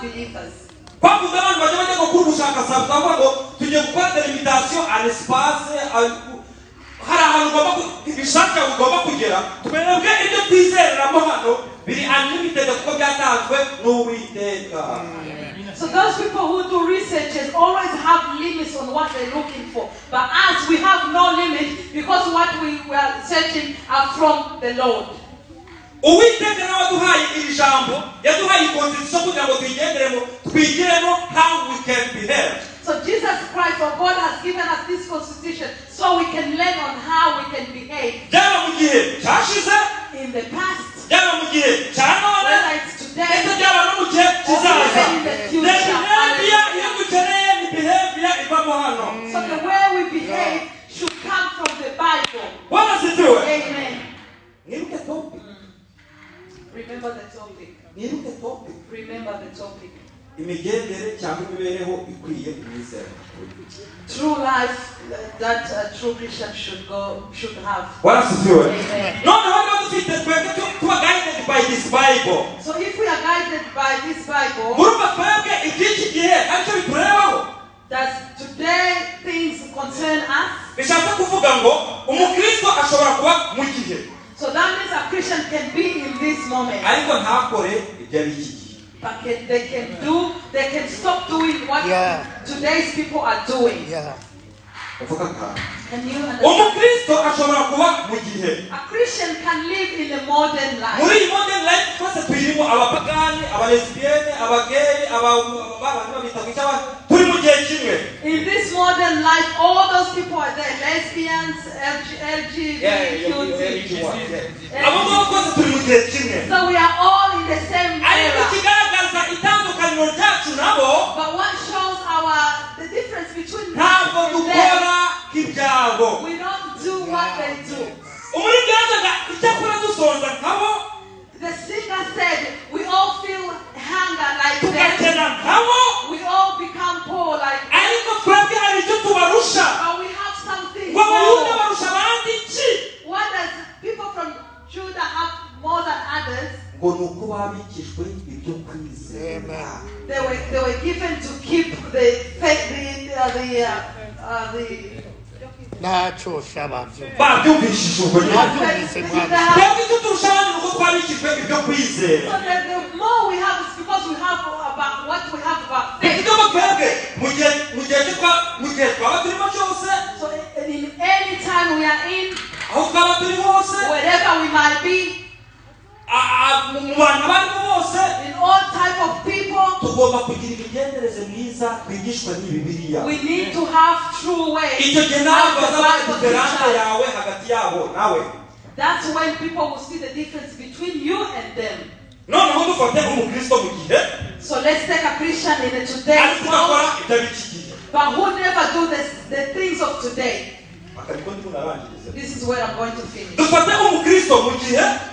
believers. Quando abantu bajya gukora ubushakashatsi bavuga ngo tugiye gukora delimitation à l'espace hari ahantu ugomba ibishaka ugomba kugera twebwe ibyo twizereramo hano biri unlimited kuko byatanzwe n'Uwiteka. So those people who do researches always have limits on what they're looking for. But us, we have no limit because what we are searching are from the Lord. Uwiteka nawe duhaye iri jambo yaduhaye constitution kugira ngo twigiremo how we can behave. So Jesus Christ or God has given us this constitution so we can learn on how we can behave. Byaba mu gihe cyashize, in the past, byaba mu gihe cya none, whether it's today, byaba no mu gihe kizaza. in the future. So the way we behave should come from the Bible. Amen. Remember the topic. Remember the topic. True life that a true Christian should have. Amen. So if we are guided by this Bible, does today things concern us? So that means a Christian can be in this moment. But they can stop doing what today's people are doing. Can you understand? A Christian can live in a modern life. In this modern life, all those people are there, lesbians, LGBTQ. So we are all in the same era. But what shows the difference between them and them? We don't do what they do. The singer said, we all feel hunger like them. We all become poor like them. But we have something more. What does people from Judah have more than others? They were given to keep the natural Shabbat. So the more we have is because we have about what we have about faith. So in any time we are in, wherever we might be, in all type of people, we need to have true ways. That's when people will see the difference between you and them. So let's take a Christian in today's world, but who never do the things of today. This is where I'm going to finish.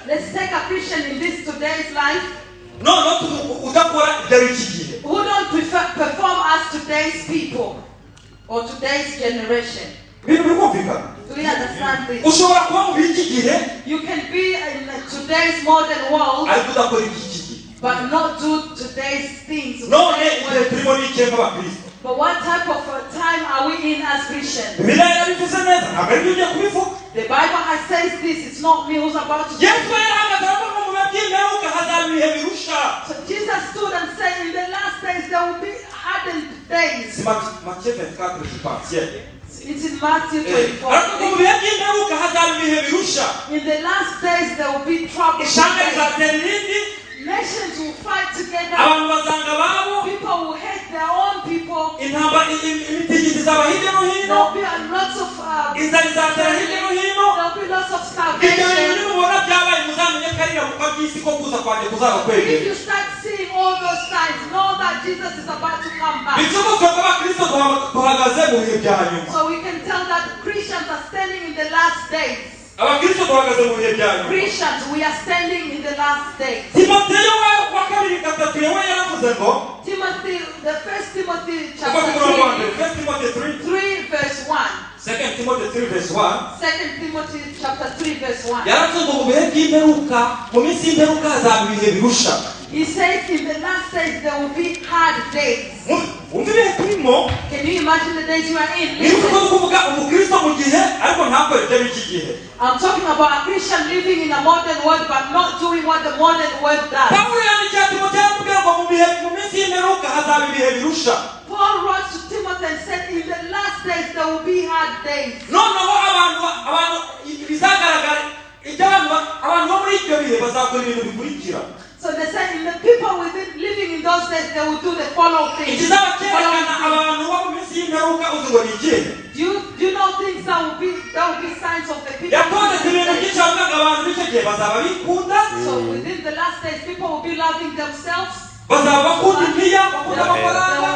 Let's take a Christian in this today's life who don't perform as today's people or today's generation. Do we understand this? You can be in today's modern world but not do today's things. But what type of time are we in as Christians? The Bible has said this. It's not me who's about to say. So Jesus stood and said, in the last days there will be hardened days. It's in Matthew 24. In the last days there will be trouble. Nations will fight together. People will hate their own people. There will be lots of starvation. If you start seeing all those signs, know that Jesus is about to come back. So we can tell that Christians are standing in the last days. Christians, we are standing in the last days. Timothy, the first Timothy chapter 3 verse 1. 2 Timothy chapter 3 verse 1. He says in the last days there will be hard days. Can you imagine the days you are in? I'm talking about a Christian living in a modern world but not doing what the modern world does. Paul wrote to Timothy and said, in the last days there will be hard days. So they said, in the people living in those days, they will do the following things. Do you know things that will be signs of the people? So within the last days, people will be loving themselves. They will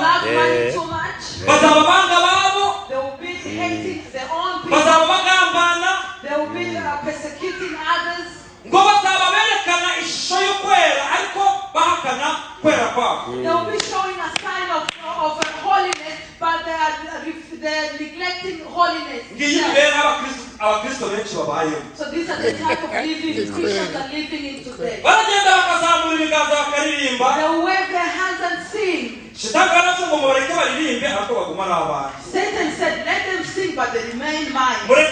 love money too much. They will be hating their own people. They will be persecuting others. They will be showing a sign of holiness, but they are neglecting holiness. So these are the type of living Christians are living in today. They will wave their hands and sing. Satan said, let them sing, but they remain mine. Let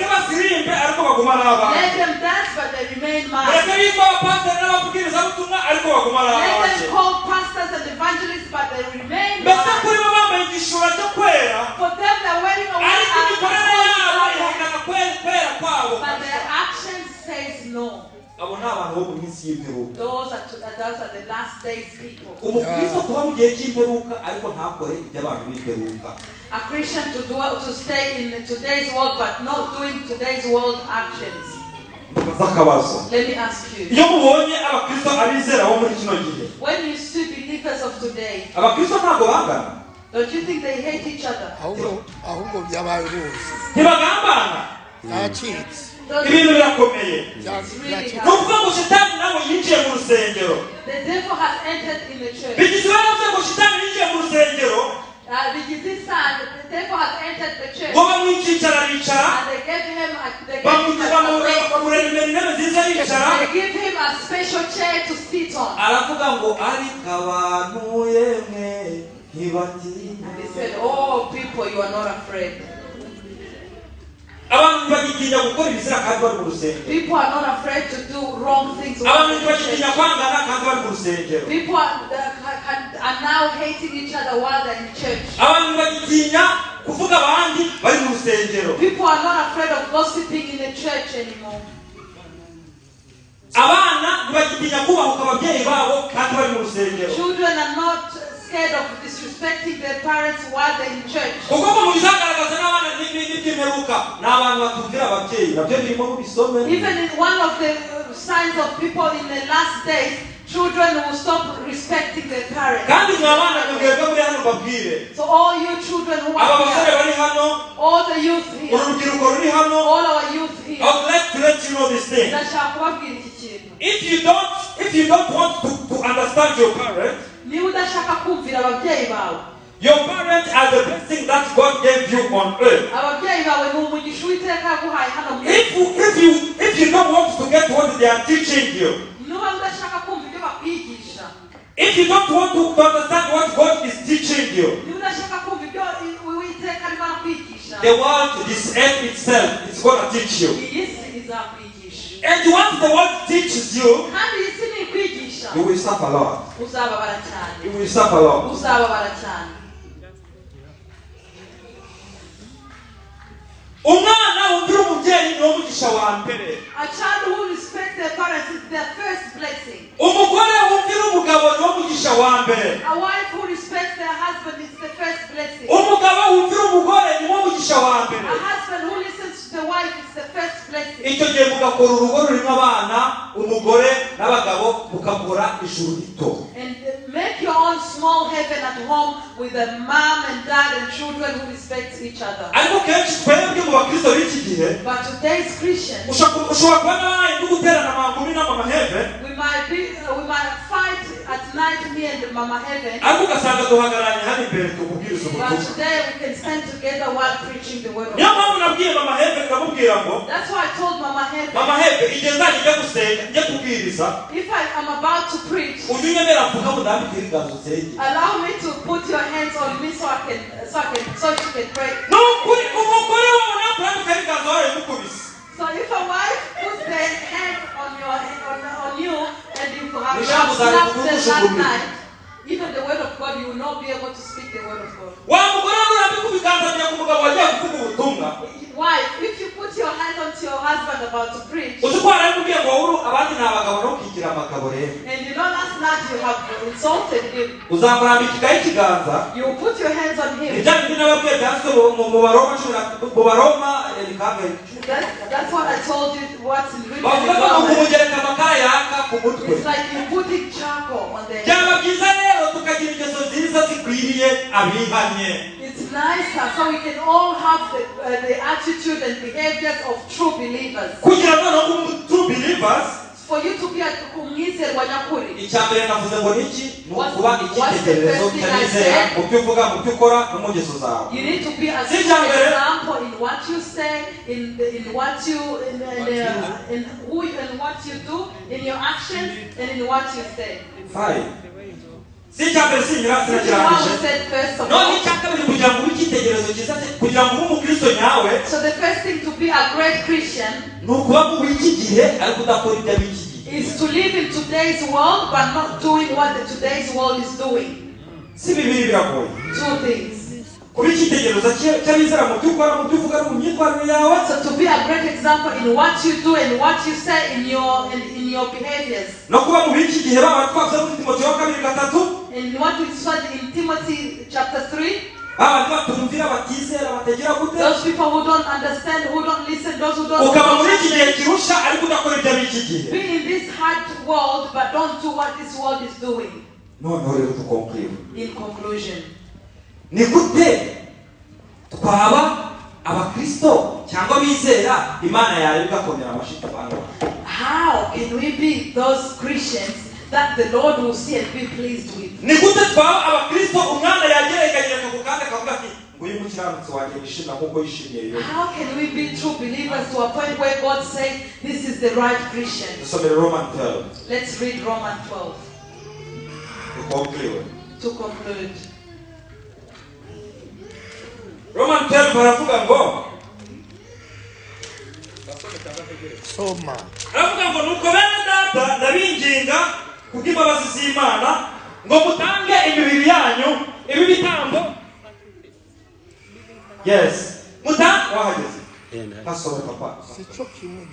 them dance, but they remain mine. Let them call pastors and evangelists, but they remain mine. For them, they're wearing a white but their actions says no. Those are the last days people. A Christian to stay in today's world but not doing today's world actions. Let me ask you. When you see believers of today, don't you think they hate each other? ibintu birakomeye. The devil has entered in the church. The devil has entered the church. And they gave him a special chair to sit on. And they said, oh people, you are not afraid. People are not afraid to do wrong things. People are now hating each other while they're in church. People are not afraid of gossiping in the church anymore. Children are not scared of disrespecting their parents while they're in church. Even in one of the signs of people in the last days, children will stop respecting their parents. So all you children who are here, all the youth here, all our youth here, I would like to let you know this thing. If you don't want to understand your parents, your parents are the best thing that God gave you on earth. If you don't want to get what they are teaching you, if you don't want to understand what God is teaching you, the world, this earth itself, is going to teach you. And once the world teaches you, you will suffer a lot. You will suffer a lot. A child who respects their parents is their first blessing. A wife who respects their husband is the first blessing. A husband who listens to the wife is the first blessing. And make your own small heaven at home with a mom and dad and children who respect each other. But today's Christians, we might fight at tonight me and Mama Heaven. ariko ugasanga duhagararanye hano imbere tukubwiriza But ubutumwa. today we can stand together while preaching the word of niyo God. mpamvu nabwiye Mama Heaven ndamubwira ngo That's why I told Mama Heaven. Mama Heaven igihe nzajya gusenga njye kubwiriza If I am about to preach, ujye unyemera mvuga ngo ndambikire inganzo nsenge. allow me to put your hands on me so you can pray. Nukuri umugore wawe nakurambika inganzo wawe mukubise. So if a wife puts their hand on you and you have Nishamu za slapped kuvuga them that ushuguri. night, even the word of God, you will not be able to speak the word of God. Wa mugore nurambika ibiganza bya ku mugabo wagiye kuvuga ubutumwa. Wife, if you put your hand onto your husband about to preach, uzitwara ariko ngo uru abandi ni abagabo no kwigira amagabo rero. and you know last night you have insulted him, uzamurambika ikiganza. you will put your hands on him. Ijambo n'ababwiye byaswe mu Baroma likamwe. That's what I told you. What's in written in bavuga ngo Romans. kumugereka amakara yaka ku mutwe. It's like you putting charcoal on their head. byaba byiza rero tukagira ingeso nziza zikwiriye abihanye. It's nicer so we can all have the attitude and behaviors of true believers. kugira ngo true believers For you to be a kumwizera wa nyakuri. icyambere navuze ngo niki nukuba icyitegererezo cy'abizera mu byo uvuga mu byo ukora no mu ngeso zawe. You need to be a example in what you say, in what you in who and what you do, in your actions and in what you say. Fine. Si cyambere sinyira This is what we said first of no all. ni cyakabiri kugira ngo icyitegererezo cyiza kugira ngo umukristo nyawe. So the first thing to be a great Christian nukuba mu iki gihe ariko udakora ibyo biki is to live in today's world but not doing what today's world is doing. si bibiri biragoye. Two things. kuba icyitegererezo cy'abizera mu byo ukora mu byo uvuga no mu myitwarire yawe. So to be a great example in what you do and what you say in your behaviors. no kuba mu iki gihe baba twavuze muri Timoteyo 2:3 And what we said in Timothy chapter 3. Those people who don't understand, who don't listen, those who don't understand. Be in this hard world, but don't do what this world is doing. In conclusion, how can we be those Christians that the Lord will see and be pleased with? How can we be true believers to a point where God says this is the right Christian? Let's read Romans 12 to conclude. Romans 12 baravuga ngo soma baravuga ngo nuko bene data ndabinginga kubw'imbabazi z'Imana ngo mutange imibiri yanyu ibi bitambo. Yes, mutange wahageze pastor papa sico kimwe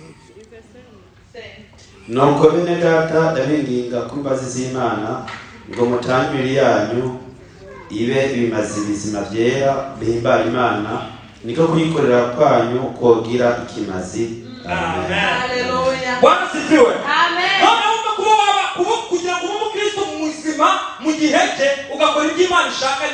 nuko bene data ndabinginga kubw'imbabazi z'Imana ngo mutange imibiri yanyu ibe ibimazi bizima byera bihimbara Imana niko kuyikorera kwanyu kogira ikimazi. Amen. Hallelujah. Bwana sifiwe. Amen. Naomba kuba kugira ngo umukristo muzima mu gihe cye ugakora ibyo Imana ishaka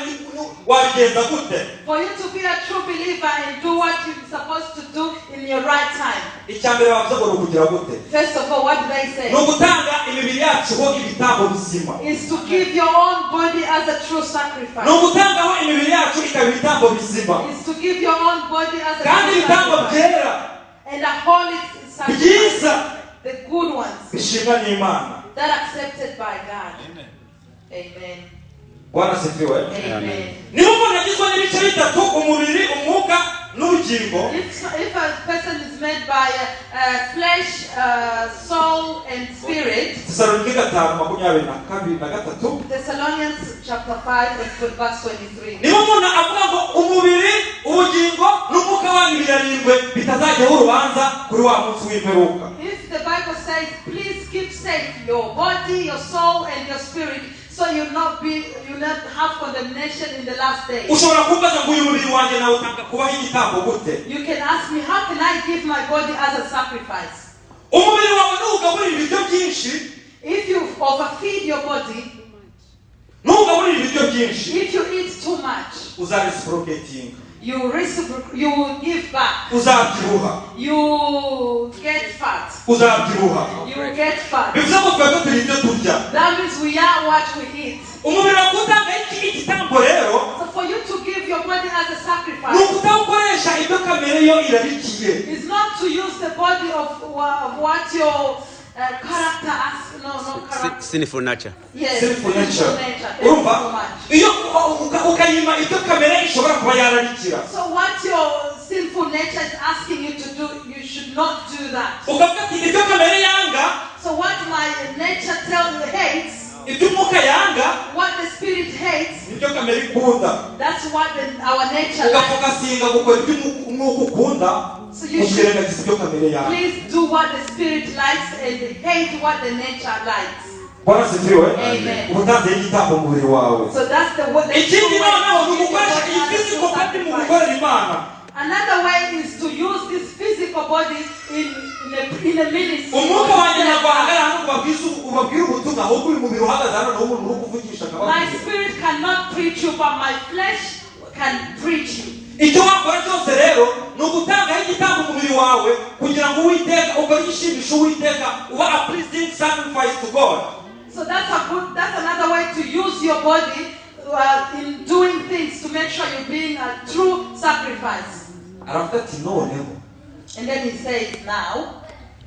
wabigenza gute? For you to be a true believer and do what you're supposed to do in your right time. Icyambere bavuze ngo kugira gute? First of all, what did I say? No gutanga imibiri yacu ho ibitambo bizima. Is to give your own body as a true sacrifice. No gutanga ho imibiri yacu ikaba ibitambo bizima. Is to give your own body as a kandi true ibitambo sacrifice. byera And a holy sacrifice. byiza The good ones bishimwa n'Imana. that are accepted by God. Amen. Amen. Bwana sifiwe. Amen. Niba umuntu agizwe n'ibice bitatu umubiri umwuka n'ubugingo. If a person is made by flesh, soul, and spirit. Thessalonians chapter 5 and verse 23. Niba umuntu avuga ngo umubiri ubugingo n'umwuka wanyu birarindwe bitazajyaho urubanza kuri wa munsi w'imperuka. If the Bible says, please keep safe your body, your soul, and your spirit, so you not have condemnation in the last day. Ushobora kumbaza ngo uyu mubiri wanjye nawe utanga kubaho igitambo gute? You can ask me, how can I give my body as a sacrifice? Umubiri wawe nugaburira ibiryo byinshi. If you overfeed your body, nugaburira ibiryo byinshi If you eat too much, uzareciprocating, you will give back. uzabyibuha, You get fat. uzabyibuha. You will get fat. bivuze ko twebwe turi ibyo turya. That means we are what we eat. umubiri wawe utanga igitambo rero So for you to give your body as a ni sacrifice, ukutawukoresha ibyo kamere yo irarikiye. is not to use the body of what your character asks. No, character. Sinful nature. Yes, Sinful nature. Thank you so urumva much. iyo ukayima ibyo kamere ishobora kuba yararikira, So what your sinful nature is asking you to do, you should not do that. ukavuga ati ibyo kamere yanga, So what my nature hates, ibyo umwuka yanga, what the spirit hates, nibyo kamere ikunda. that's what our nature likes. ugafokasinga gukora ibyo umwuka ukunda, So you should ukirengagiza ibyo kamere yanga. please do what the spirit likes and hate what the nature likes. Bwana sifiwe. Amen. ubutanze igitambo mu mubiri wawe. So that's the way. ikindi noneho ni ugukoresha iyi physical body mu gukorera Imana. Another way is to use this physical body in a ministry. umwuka wanjye ntabwo wahagarara hano ngo ubabwire ubutumwa, ahubwo uyu mubiri uhagaze hano n'umuntu uri kuvugisha My akababwira. spirit cannot preach you, but my flesh can preach you. icyo wakora cyose rero ni ugutangaho igitambo mu mubiri wawe kugira ngo Uwiteka ukore igishimisho Uwiteka, uba a pleasing sacrifice to God. So that's another way to use your body in doing things to make sure you're being a true sacrifice. aravuga ati noneho, And then he says, now,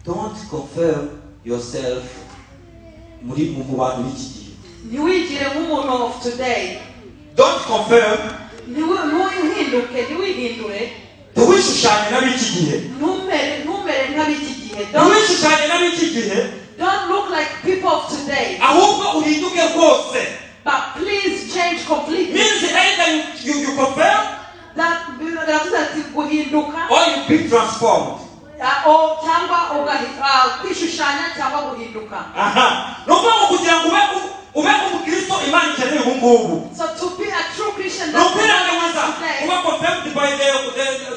don't confirm yourself mu bantu b'iki gihe. ntiwigire nk'umuntu of today. don't confirm, ntiwihindure. ntiwishushanye n'ab'iki gihe. ntumere nk'ab'iki gihe. ntiwishushanye n'ab'iki gihe, Don't look like people of today. ahubwo uhinduke rwose. But please change completely. means either you confirm Biravuze ati guhinduka or you be transformed. cyangwa kwishushanya cyangwa guhinduka. ni ukuvuga ngo kugira ngo ube umukristo Imana ikeneye ubu ngubu, So to be a true Christian, ni ukwirengagiza kuba confirmed by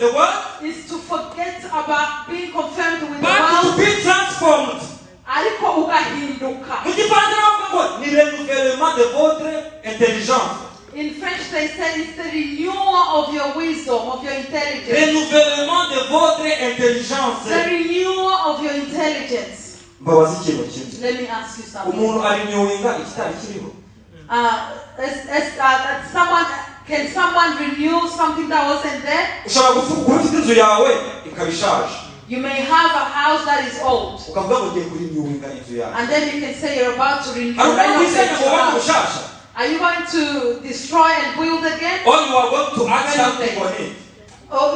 the word, is to forget about being confirmed with the but to world. be transformed. Ariko ugahinduka. mu gifaransa bavuga ngo ni renouvellement de votre intelligence. In French they say it's the renewal of your wisdom, of your intelligence. renouvellement de votre intelligence. The renewal of your intelligence. mbabaza ikintu kimwe, Let me ask you something. umuntu arinewinga ikitari kiriho. Can someone renew something that wasn't there? ushobora kuba ufite inzu yawe ikaba ishaje, You may have a house that is old, ukavuga ngo ugiye kurinewinga inzu yawe. and then you can say you're about to renew. hari ubwo wisenya renovate ngo your wubake house. bushasha, Are you going to destroy and build again? or you are going to add something on it.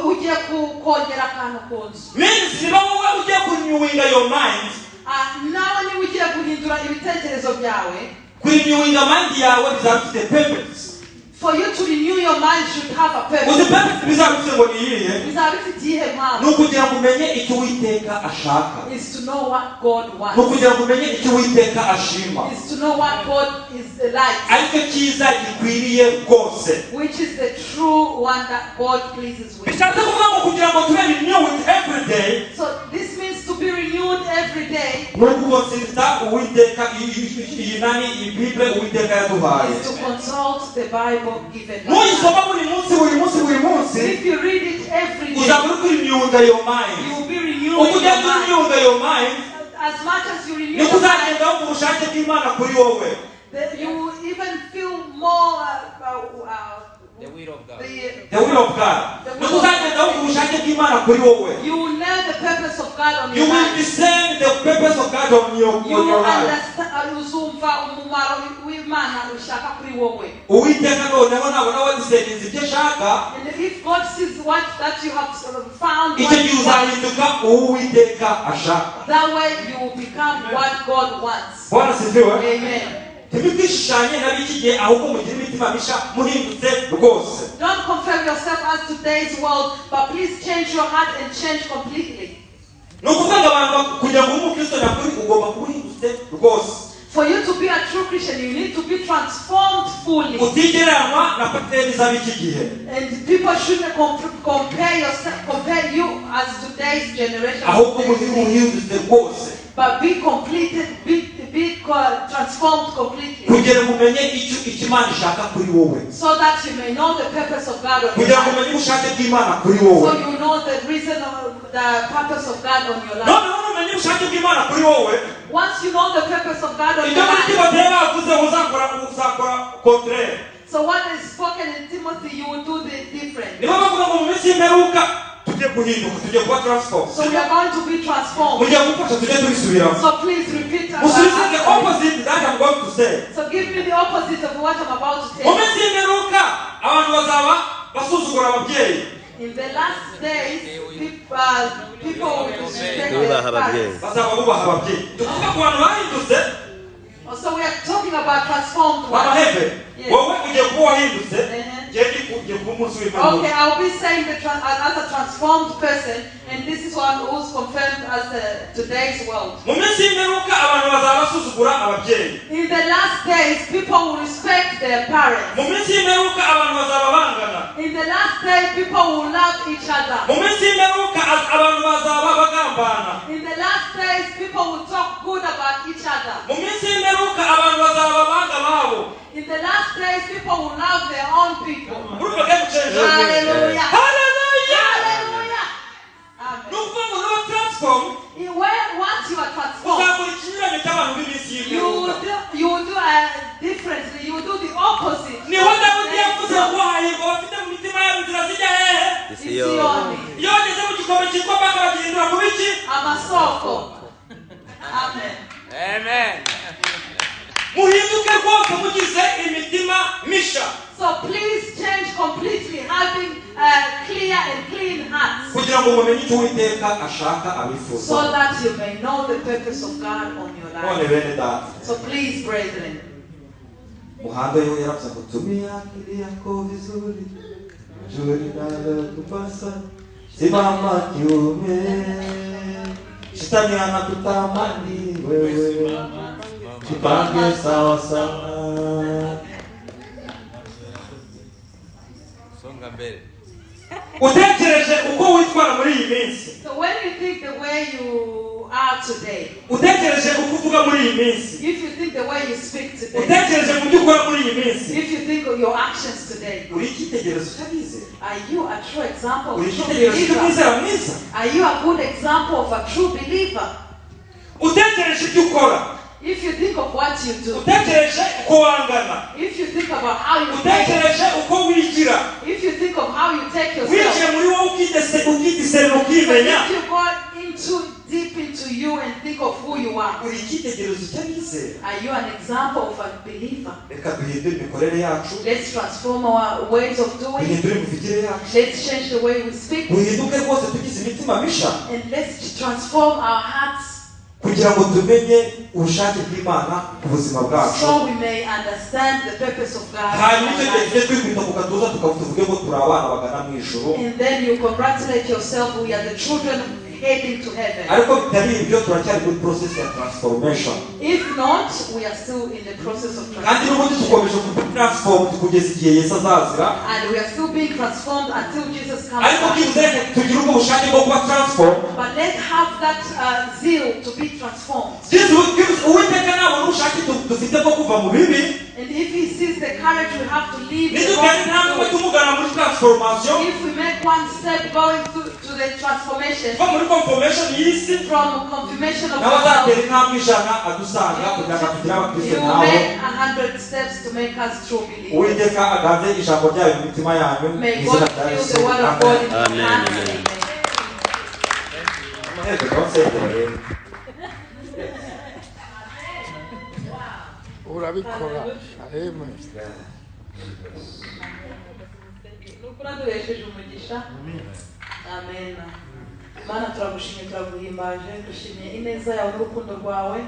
Ugiye kongera akantu ku nzu. means niba wowe ugiye kurinewinga your mind, Nawe niba ugiye guhindura ibitekerezo byawe, kurinewinga mind yawe bizaba bifite purpose. for you to renew your mind should have a uzi purpose. purpose bizaba bifite ngo ni iyihe? Bizaba bifite iyihe ni mpamvu? ukugira ngo umenye icyo Uwiteka ashaka, Is to know what God ni wants. ukugira ngo umenye icyo Uwiteka ashima, Is to know what God is like, aricyo cyiza gikwiriye rwose. which is the true one that God pleases with. bishatse kuvuga ngo kugira ngo tube renewed every day, So this means to be renewed every day ni ukukonsulta Uwiteka iyi nani iyi Bible Uwiteka yaduhaye. is to consult the Bible given. nuyisoma buri munsi, If you read it every day, uzaba uri kurinewinga your you mind. will be renewing uko your ugenda mind. urinewinga your mind, As much as you renew niko your mind, uzagenda wumva ubushake bw'Imana kuri wowe. you will even feel more The will of God. The will of God. niko uzagenda wumva ubushake bw'Imana kuri wowe. you will know the purpose of God on You your will life. discern the purpose of God on You your will life. understand uzumva umumaro w'Imana ushaka kuri wowe. Uwiteka noneho nabona wadiseninze ibyo ashaka, And if God sees that you have found, icyo what gihe you want, uzahinduka uwo Uwiteka ashaka. that way you will become what God wants. Bwana sifiwe. Amen. ntibikwishushanye n'ab'iki gihe, ahubwo mugire imitima misha muhindutse rwose. Don't confirm yourself as today's world, but please change your heart and change completely. ni ukuvuga ngo abantu kugira ngo ube umukristo nyakuri ugomba kuba uhindutse rwose, For you to be a true Christian, you need to be transformed fully. utigereranywa na pateni z'ab'iki gihe. And people shouldn't compare you as today's generation. ahubwo muhindutse rwose. But be completed, be transformed completely. kugira ngo umenye icyo Imana ishaka kuri wowe, So that you may know the purpose of God on your kugira ngo life. umenye ubushake bw'Imana kuri wowe. So you know the reason of the purpose of God on your life. noneho umenye ubushake bw'Imana kuri wowe, Once you know the purpose of God on ibyo your muri life. Timoteyo bavuze uzakora contraire. So what is spoken in Timothy, you will do the different. niba bavuga ngo mu minsi y'imperuka tujye guhinduka, tujye kuba transform, So we are going to be transformed. mugiye gufasha tujye tubisubiramo. So please repeat musubize the after me. opposite that I'm going to say. So give me the opposite of what I'm about to mu tell you. minsi y'imperuka abantu bazaba basuzugura ababyeyi. In the last days, people will respect their Bubaha ababyeyi. parents. bazaba bubaha ababyeyi. tuvuga ku bantu bahindutse So we are talking about transformed ones. abahe. Yes. wowe ugiye kuba wahindutse, Uh-huh. ngiye ugiye kuba umunsi w'imperuka. Okay, I'll be saying as a transformed person, and this is one who's confirmed as today's world. mu minsi y'imperuka abantu bazaba basuzugura ababyeyi. In the last days, people will respect their parents. mu minsi y'imperuka abantu bazaba bangana. In the last days, people will love each other. mu minsi y'imperuka abantu bazaba bagambana. In the last days, people will talk good about each other. mu minsi y'imperuka abantu bazaba banga babo. In the last days, people will love their own people. urumva game changer. Hallelujah. Hallelujah. Hallelujah. Amen. nukuvuga ngo niba transform Once you are transformed, uzakora ikinyuranyo cy'abantu b'iminsi y'imperuka. you will do differently. You will do the opposite. niho dawudi yavuze ngo hahirwa bafite mu mitima yabo inzira zijya hehe. Isioni. iyo bageze mu gikombe cyitwa Mmoja bagihindura ku biki. Amasoko. Amen. Amen. muhinduke rwose mugize imitima misha, So please change completely, having clear and clean hearts, kugira ngo mumenye icyo Uwiteka ashaka so abifuza. that you may know the purpose of God on your none life. bene data, So please, brethren, muhanga yo yaravuze ngo tumia akili yako vizuri, nzuri nalo kupasa, simama kiume, shetani anakutamani wewe, jipange sawa sawa. Songa mbele. utekereje uko witwara muri iyi minsi, so when you think the way you are today, utekereje uko uvuga muri iyi minsi, if you think the way you speak today, utekereje mu byo ukora muri iyi minsi, if you think of your actions today, uri icyitegererezo cy'abizera, are you a true example of uri a true icyitegererezo believer? cy'umwizera mwiza. Are you a good example of a true believer? utekereje ibyo ukora, If you think of what you do, utekereje uko wangana, if you think about how you take, utekereje uko wigira, if you think of how you take winjiye yourself, muri wowe ukitisera but ukimenya, if you go deep into you and think of who you are, uri icyitegererezo cy'abizera. are you an example of a believer? reka duhindure imikorere yacu, Let's transform our ways of doing. duhindure imivugire yacu, Let's change the way we speak, duhinduke rwose tugize imitima misha, and let's transform our hearts kugira ngo tumenye ubushake bw'Imana ku buzima bwacu. so we may understand the purpose of God in hanyuma our icyo gihe life. tujye twikubita ku gatuza tukavuge ngo turi abana bagana mu ijuru. And then you congratulate yourself, we are the children heading to heaven. ariko bitari ibyo turacyari muri process ya transformation, If not, we are still in the process of kandi n'ubundi transformation. dukomeje kuba transformed kugeza igihe Yesu azazira. And we are still being transformed until Jesus comes ariko back. byibuze tugire ubwo bushake bwo kuba transform. But let's have that zeal to be transformed. Uwiteka nabona ubushake dufite bwo kuva mu bibi, And if he sees the courage we have to leave the nitugenda intambwe wrong way, tumugana muri transformation, if we make one step going to the transformation, kuva muri conformation y'isi, from confirmation of nawe azatera ourselves, intambwe ijana adusanga kugira ngo tugire abakristo you will nabo. make 100 steps to make us true believers. Uwiteka aganze ijambo ryayo mu mitima yanyu, mu May izina God rya fill Yesu. the word of God in your Amen. hearts. Amen. Amen. urabikora. Amen. Nukuri aduhesheje umugisha. Amen. Mana turagushimye, turaguhimbaje, dushimye ineza yawe n'urukundo rwawe,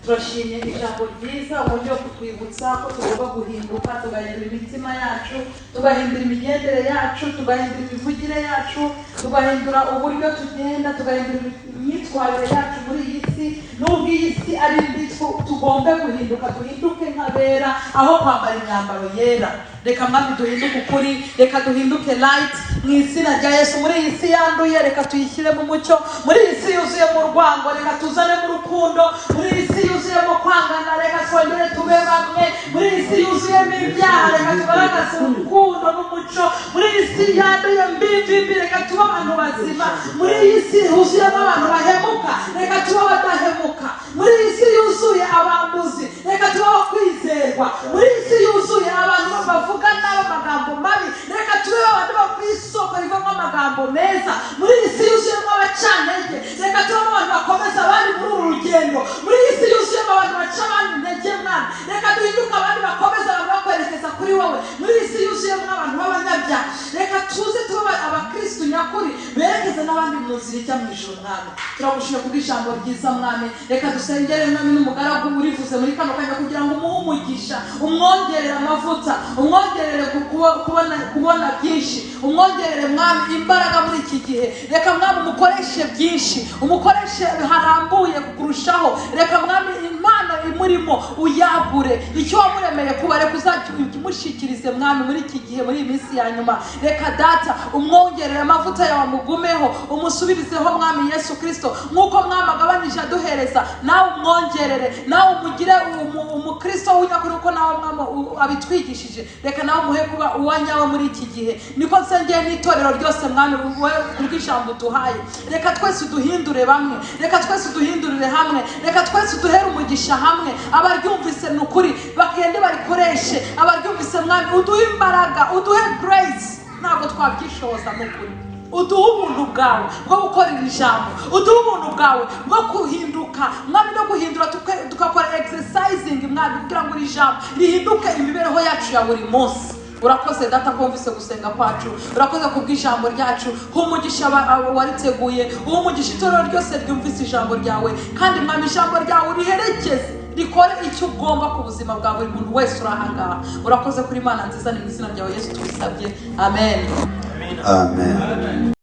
turashimye ijambo ryiza uburyo kutwibutsa ko tugomba guhinduka, tugahindura imitima yacu, tugahindura imigendere yacu, tugahindura imivugire yacu, tugahindura uburyo tugenda, tugahindura imyitwarire yacu muri iyi si. Nubwo iyi si ari mbi, tugombe guhinduka, duhinduke nk'abera aho kwambara imyambaro yera. Reka mwami duhinduke ukuri, reka duhinduke light, mu izina rya Yesu. Muri iyi si yanduye reka tuyishyire mu mucyo, muri iyi si yuzuye mu rwango reka tuzane mu rukundo, muri iyi si yuzuye mu kwangana reka twongere tube bamwe, muri iyi si yuzuyemo ibyaha reka tugaragaze urukundo n'umucyo, muri iyi si yanduye mbi reka tube abantu bazima, muri iyi si huzuyemo abantu bahemuka reka tube abadahemuka, muri iyi si yuzuye abambuzi reka tube abakwizerwa, muri iyi si yuzuye abantu bavuga nabo amagambo mabi reka tube abantu bakwisoko rivamo amagambo meza, muri iyi si yuzuyemo abacantege reka tube abantu bakomeza abandi muri uru rugendo, muri iyi si yuzuyemo abantu baca abandi intege mwana reka duhinduke abandi bakomeza abantu bakwerekeza kuri wowe, muri iyi si yuzuyemo abantu b'abanyabyaha reka tuze tube abakristo nyakuri berekeze n'abandi mu nzira ijya mu ijuru. Mwami turagushimye kubw'ijambo ryiza mwami, reka dusengere mwami n'umugaragu urivuze muri kano kanya kugira ngo umuhe umugisha, umwongerere amavuta, umwongerere kubona byinshi, umwongerere mwami imbaraga muri iki gihe, reka mwami umukoreshe byinshi, umukoreshe harambuye kurushaho, reka mwami impano imurimo uyagure, icyo wamuremeye kuba reka uzakimushyikirize mwami muri iki gihe, muri iyi minsi ya nyuma. Reka data umwongerere amavuta yawe amugumeho, umusubirizeho mwami Yesu Kristo, nk'uko mwami agabanije aduhereza, nawe umwongerere, nawe umugire umukristo w'unyakuri uko nawe mwami abitwigishije, reka nawe umuhe kuba uwanyawe muri iki gihe. Niko nsengeye n'itorero ryose mwami kubw'ijambo duhaye, reka twese uduhindure bamwe, reka twese uduhindurire hamwe, reka twese uduhere umugisha hamwe, abaryumvise ni ukuri bagende barikoreshe, abaryumvise mwami uduhe imbaraga, uduhe grace, ntabwo twabyishoboza mu kuri, uduhe ubuntu bwawe bwo gukorera ijambo, uduhe ubuntu bwawe bwo guhinduka mwami, no guhindura tukakora exercising mwami kugira ngo iri jambo rihinduke imibereho yacu ya buri munsi. Urakoze data kumvise gusenga kwacu, urakoze kubw'ijambo ryacu, humugisha wariteguye, humugisha itorero ryose ryumvise ijambo ryawe, kandi mwami ijambo ryawe riherekeze rikore icyo ugomba ku buzima bwa buri muntu wese urahangaha. Urakoze kuri Imana nziza, ni mu izina ryawe Yesu tubisabye, amen. Amen.